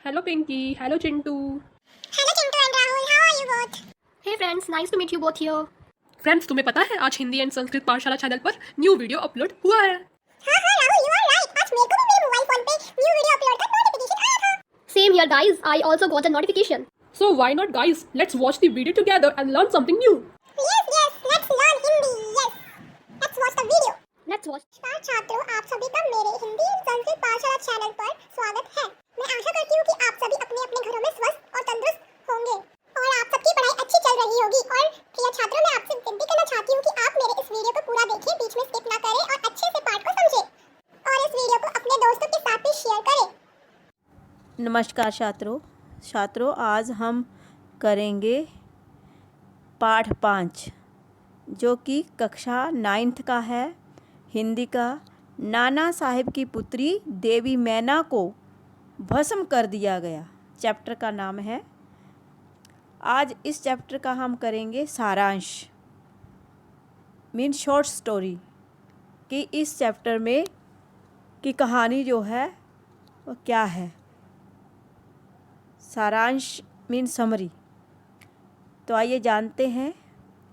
Hello Pinky, hello Chintu. Hello Chintu and Rahul, how are you both? Hey friends, nice to meet you both here. Friends तुम्हें पता है आज Hindi and Sanskrit पाठशाला channel पर new video upload हुआ है। हाँ राहुल, you are right. आज मेरे को भी मेरे मोबाइल फोन पे न्यू वीडियो अपलोड का नोटिफिकेशन आया था। Same here guys, I also got a notification. So why not guys, let's watch the video together and learn something new. Yes, let's learn Hindi. Yes, let's watch the video. Let's watch. नमस्कार छात्रों, आप सभी का मेरे Hindi and Sanskrit पाठशाला channel पर स्वागत है। मैं आशा करती हूँ कि आप सभी अपने अपने घरों में स्वस्थ और तंदुरुस्त होंगे और आप सबकी पढ़ाई अच्छी चल रही होगी। और प्रिय छात्रों, मैं आपसे विनती करना चाहती हूँ कि आप मेरे इस वीडियो को पूरा देखें, बीच में स्किप ना करें और अच्छे से पाठ को समझें और इस वीडियो को अपने दोस्तों के साथ भी शेयर करें। नमस्कार छात्रों, आज हम करेंगे पाठ 5 जो कि कक्षा 9th का है, हिंदी का। नाना साहेब की पुत्री देवी मैना को भस्म कर दिया गया। चैप्टर का नाम है। आज इस चैप्टर का हम करेंगे सारांश, मीन शॉर्ट स्टोरी, कि इस चैप्टर में की कहानी जो है वो क्या है। सारांश मीन समरी। तो आइए जानते हैं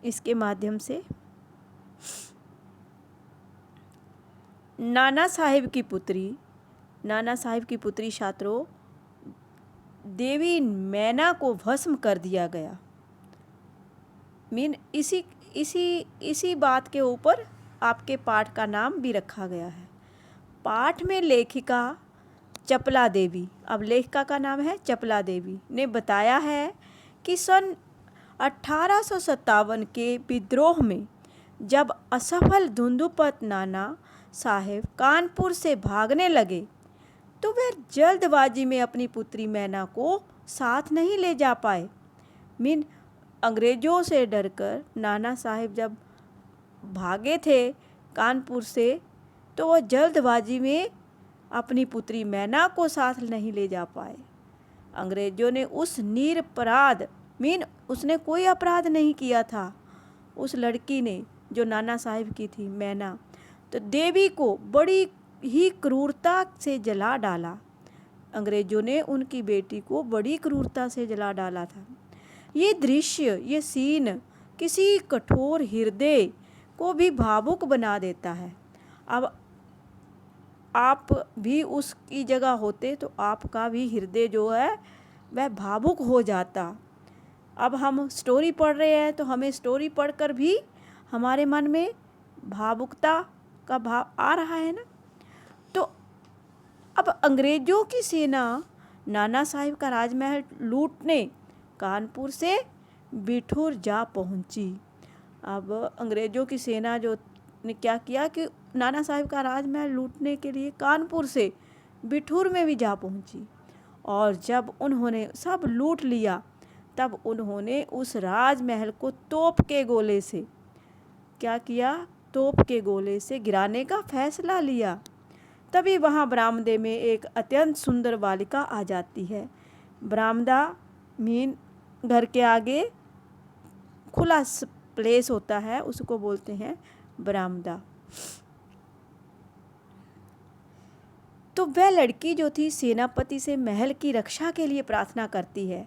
इसके माध्यम से। नाना साहिब की पुत्री छात्रों देवी मैना को भस्म कर दिया गया। मीन इसी बात के ऊपर आपके पाठ का नाम भी रखा गया है। पाठ में लेखिका चपला देवी, अब लेखिका का नाम है चपला देवी, ने बताया है कि सन 1857 के विद्रोह में जब असफल धुंधुपत नाना साहेब कानपुर से भागने लगे तो वे जल्दबाजी में अपनी पुत्री मैना को साथ नहीं ले जा पाए। मीन अंग्रेज़ों से डरकर नाना साहेब जब भागे थे कानपुर से तो वह जल्दबाजी में अपनी पुत्री मैना को साथ नहीं ले जा पाए। अंग्रेज़ों ने उस निरपराध, मीन उसने कोई अपराध नहीं किया था, उस लड़की ने जो नाना साहिब की थी मैना, तो देवी को बड़ी ही क्रूरता से जला डाला। अंग्रेज़ों ने उनकी बेटी को बड़ी क्रूरता से जला डाला था। ये दृश्य, ये सीन किसी कठोर हृदय को भी भावुक बना देता है। अब आप भी उसकी जगह होते तो आपका भी हृदय जो है वह भावुक हो जाता। अब हम स्टोरी पढ़ रहे हैं तो हमें स्टोरी पढ़कर भी हमारे मन में भावुकता का भाव आ रहा है ना। तो अब अंग्रेज़ों की सेना नाना साहिब का राजमहल लूटने कानपुर से बिठूर जा पहुंची। अब अंग्रेज़ों की सेना जो ने क्या किया कि नाना साहिब का राजमहल लूटने के लिए कानपुर से बिठूर में भी जा पहुंची। और जब उन्होंने सब लूट लिया तब उन्होंने उस राजमहल को तोप के गोले से क्या किया, तोप के गोले से गिराने का फैसला लिया। तभी वहाँ बरामदे में एक अत्यंत सुंदर बालिका आ जाती है। बरामदा मीन घर के आगे खुला प्लेस होता है, उसको बोलते हैं बरामदा। तो वह लड़की जो थी सेनापति से महल की रक्षा के लिए प्रार्थना करती है।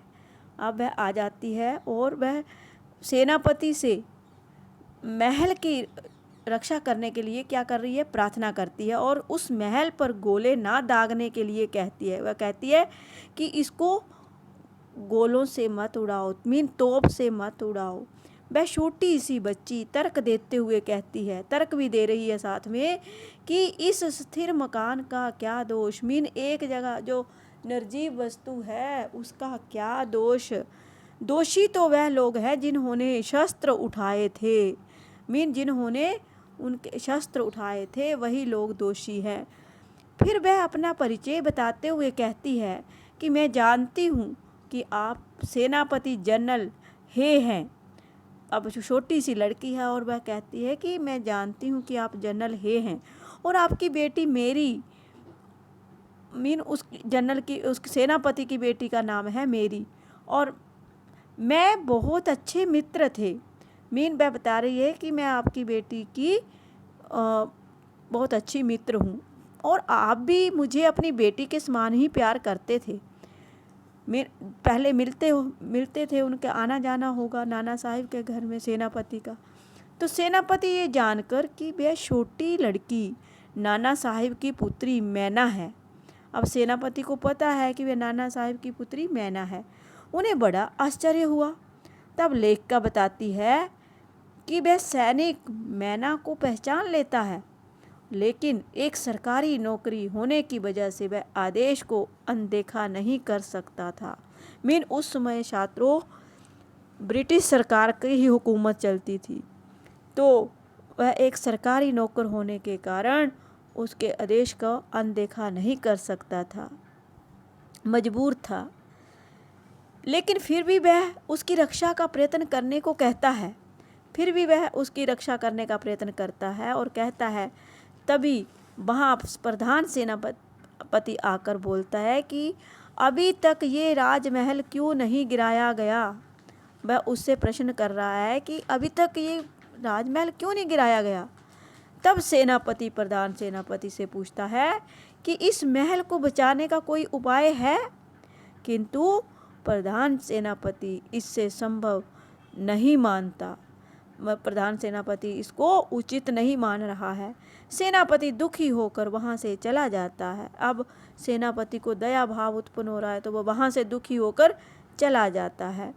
अब वह आ जाती है और वह सेनापति से महल की रक्षा करने के लिए क्या कर रही है, प्रार्थना करती है और उस महल पर गोले ना दागने के लिए कहती है। वह कहती है कि इसको गोलों से मत उड़ाओ, मीन तोप से मत उड़ाओ। वह छोटी सी बच्ची तर्क देते हुए कहती है, तर्क भी दे रही है साथ में, कि इस स्थिर मकान का क्या दोष, मीन एक जगह जो निर्जीव वस्तु है उसका क्या दोष। दोषी तो वह लोग हैं जिन्होंने शस्त्र उठाए थे, मीन जिन्होंने उनके शस्त्र उठाए थे वही लोग दोषी हैं। फिर वह अपना परिचय बताते हुए कहती है कि मैं जानती हूँ कि आप सेनापति जनरल हे हैं। अब जो छोटी सी लड़की है और वह कहती है कि मैं जानती हूँ कि आप जनरल हे हैं और आपकी बेटी मेरी, मीन उस जनरल की, उस सेनापति की बेटी का नाम है मेरी, और मैं बहुत अच्छे मित्र थे। मीन वह बता रही है कि मैं आपकी बेटी की बहुत अच्छी मित्र हूँ और आप भी मुझे अपनी बेटी के समान ही प्यार करते थे। पहले मिलते थे, उनके आना जाना होगा नाना साहिब के घर में सेनापति का। तो सेनापति ये जानकर कि वह छोटी लड़की नाना साहिब की पुत्री मैना है, अब सेनापति को पता है कि वह नाना साहिब की पुत्री मैना है, उन्हें बड़ा आश्चर्य हुआ। तब लेखिका बताती है कि वह सैनिक मैना को पहचान लेता है, लेकिन एक सरकारी नौकरी होने की वजह से वह आदेश को अनदेखा नहीं कर सकता था। उस समय छात्रों ब्रिटिश सरकार की ही हुकूमत चलती थी, तो वह एक सरकारी नौकर होने के कारण उसके आदेश का अनदेखा नहीं कर सकता था, मजबूर था। लेकिन फिर भी वह उसकी रक्षा का प्रयत्न करने को कहता है, फिर भी वह उसकी रक्षा करने का प्रयत्न करता है और कहता है। तभी वहाँ प्रधान सेनापति आकर बोलता है कि अभी तक ये राजमहल क्यों नहीं गिराया गया। वह उससे प्रश्न कर रहा है कि अभी तक ये राजमहल क्यों नहीं गिराया गया। तब प्रधान सेनापति से पूछता है कि इस महल को बचाने का कोई उपाय है, किंतु प्रधान सेनापति इससे संभव नहीं मानता। प्रधान सेनापति इसको उचित नहीं मान रहा है। सेनापति दुखी होकर वहाँ से चला जाता है। अब सेनापति को दया भाव उत्पन्न हो रहा है, तो वह वहाँ से दुखी होकर चला जाता है।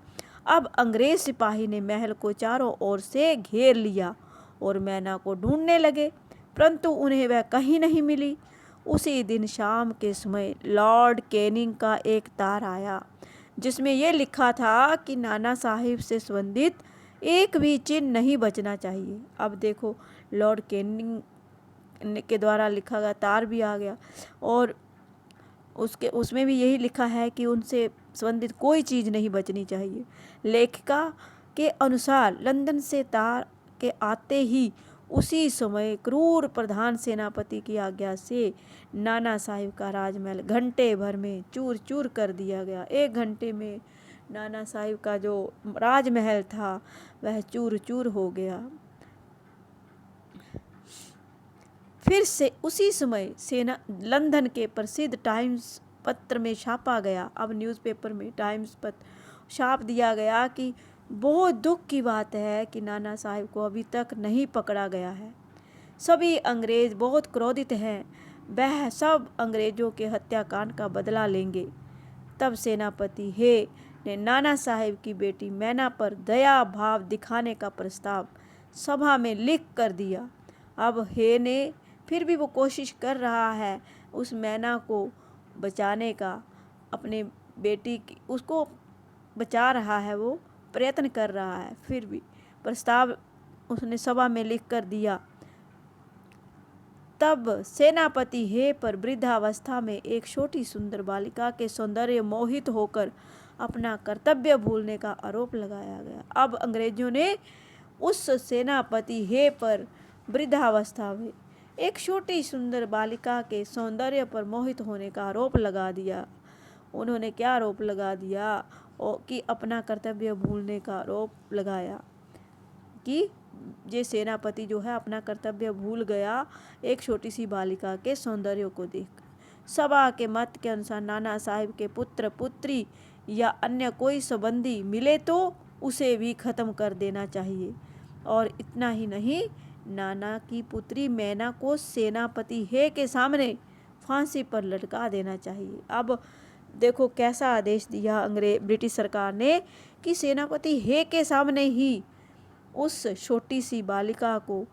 अब अंग्रेज सिपाही ने महल को चारों ओर से घेर लिया और मैना को ढूंढने लगे, परंतु उन्हें वह कहीं नहीं मिली। उसी दिन शाम के समय लॉर्ड कैनिंग का एक तार आया, जिसमें यह लिखा था कि नाना साहिब से संबंधित एक भी चिन्ह नहीं बचना चाहिए। अब देखो, लॉर्ड कैनिंग के द्वारा लिखा गया तार भी आ गया और उसमें भी यही लिखा है कि उनसे संबंधित कोई चीज़ नहीं बचनी चाहिए। लेखिका के अनुसार लंदन से तार के आते ही उसी समय क्रूर प्रधान सेनापति की आज्ञा से नाना साहिब का राजमहल घंटे भर में चूर चूर कर दिया गया। 1 घंटे में नाना साहिब का जो राजमहल था वह चूर चूर हो गया। फिर से उसी समय लंदन के प्रसिद्ध टाइम्स पत्र में छापा गया। अब न्यूज़पेपर में टाइम्स पत्र छाप दिया गया कि बहुत दुख की बात है कि नाना साहिब को अभी तक नहीं पकड़ा गया है। सभी अंग्रेज बहुत क्रोधित हैं, वह सब अंग्रेजों के हत्याकांड का बदला लेंगे। तब सेनापति हे ने नाना साहिब की बेटी मैना पर दया भाव दिखाने का प्रस्ताव सभा में लिख कर दिया। अब हे ने फिर भी वो कोशिश कर रहा है उस मैना को बचाने का, अपने बेटी की उसको बचा रहा है, वो प्रयत्न कर रहा है। फिर भी प्रस्ताव उसने सभा में लिख कर दिया। तब सेनापति हे पर वृद्धावस्था में एक छोटी सुंदर बालिका के सौंदर्य मोहित होकर अपना कर्तव्य भूलने का आरोप लगाया गया। अब अंग्रेजों ने उस सेनापति हे पर वृद्धावस्था में एक छोटी सुंदर बालिका के सौंदर्य पर मोहित होने का आरोप लगा दिया। उन्होंने क्या आरोप लगा दिया कि अपना कर्तव्य भूलने का आरोप लगाया कि ये सेनापति जो है अपना कर्तव्य भूल गया एक छोटी सी बालिका के सौंदर्य को देखकर। सभा के मत के अनुसार नाना साहिब के पुत्र पुत्री या अन्य कोई संबंधी मिले तो उसे भी खत्म कर देना चाहिए, और इतना ही नहीं, नाना की पुत्री मैना को सेनापति हे के सामने फांसी पर लटका देना चाहिए। अब देखो कैसा आदेश दिया ब्रिटिश सरकार ने कि सेनापति हे के सामने ही उस छोटी सी बालिका को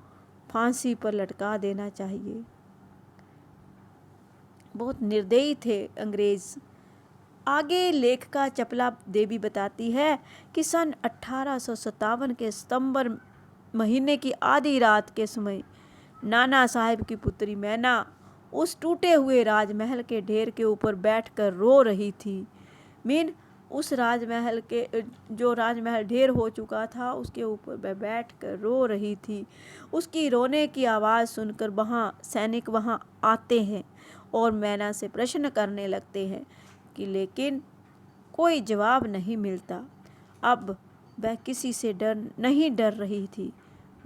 फांसी पर लटका देना चाहिए। बहुत निर्दयी थे अंग्रेज। आगे लेखिका चपला देवी बताती है कि सन 1857 के सितंबर महीने की आधी रात के समय नाना साहिब की पुत्री मैना उस टूटे हुए राजमहल के ढेर के ऊपर बैठकर रो रही थी। उस राजमहल के जो राजमहल ढेर हो चुका था उसके ऊपर वह बैठकर रो रही थी। उसकी रोने की आवाज़ सुनकर वहाँ सैनिक वहाँ आते हैं और मैना से प्रश्न करने लगते हैं कि लेकिन कोई जवाब नहीं मिलता। अब वह किसी से नहीं डर रही थी।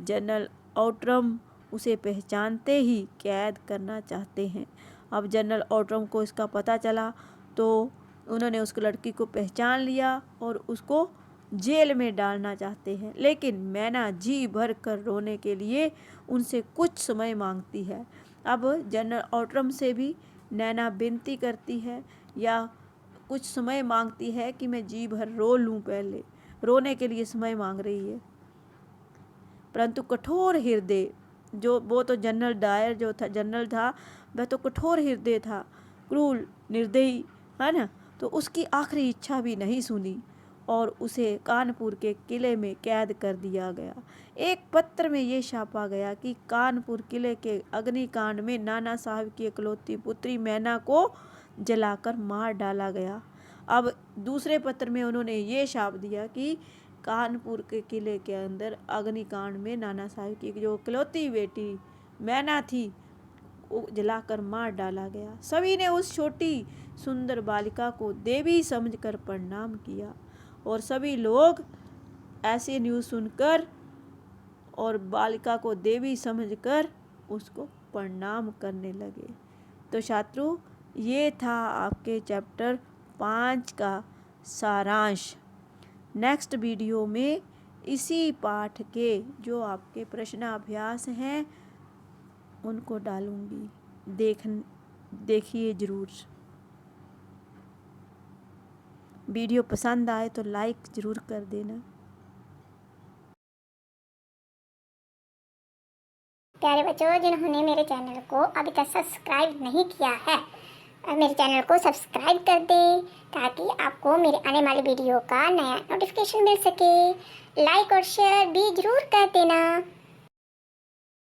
जनरल आउट्रम उसे पहचानते ही कैद करना चाहते हैं। अब जनरल आउट्रम को इसका पता चला तो उन्होंने उस लड़की को पहचान लिया और उसको जेल में डालना चाहते हैं, लेकिन मैना जी भर कर रोने के लिए उनसे कुछ समय मांगती है। अब जनरल ऑटम से भी नैना विनती करती है या कुछ समय मांगती है कि मैं जी भर रो लूँ, पहले रोने के लिए समय मांग रही है। परंतु कठोर हृदय जो वो तो जनरल डायर जो था जनरल था, वह तो कठोर हृदय था, क्रूर निर्दयी है ना, तो उसकी आखिरी इच्छा भी नहीं सुनी और उसे कानपुर के किले में कैद कर दिया गया। एक पत्र में ये छापा गया कि कानपुर किले के अग्निकांड में नाना साहब की इकलौती पुत्री मैना को जलाकर मार डाला गया। अब दूसरे पत्र में उन्होंने ये छाप दिया कि कानपुर के किले के अंदर अग्निकांड में नाना साहब की जो इकलौती बेटी मैना थी वो जलाकर मार डाला गया। सभी ने उस छोटी सुंदर बालिका को देवी समझकर प्रणाम किया और सभी लोग ऐसे न्यूज़ सुनकर और बालिका को देवी समझकर उसको प्रणाम करने लगे। तो छात्रों, ये था आपके चैप्टर 5 का सारांश। नेक्स्ट वीडियो में इसी पाठ के जो आपके प्रश्नाभ्यास हैं उनको डालूंगी, देखिए ज़रूर। वीडियो पसंद आए तो लाइक ज़रूर कर देना। प्यारे बच्चों, जिन्होंने मेरे चैनल को अभी तक सब्सक्राइब नहीं किया है, मेरे चैनल को सब्सक्राइब कर दें ताकि आपको मेरे आने वाली वीडियो का नया नोटिफिकेशन मिल सके। लाइक और शेयर भी जरूर कर देना।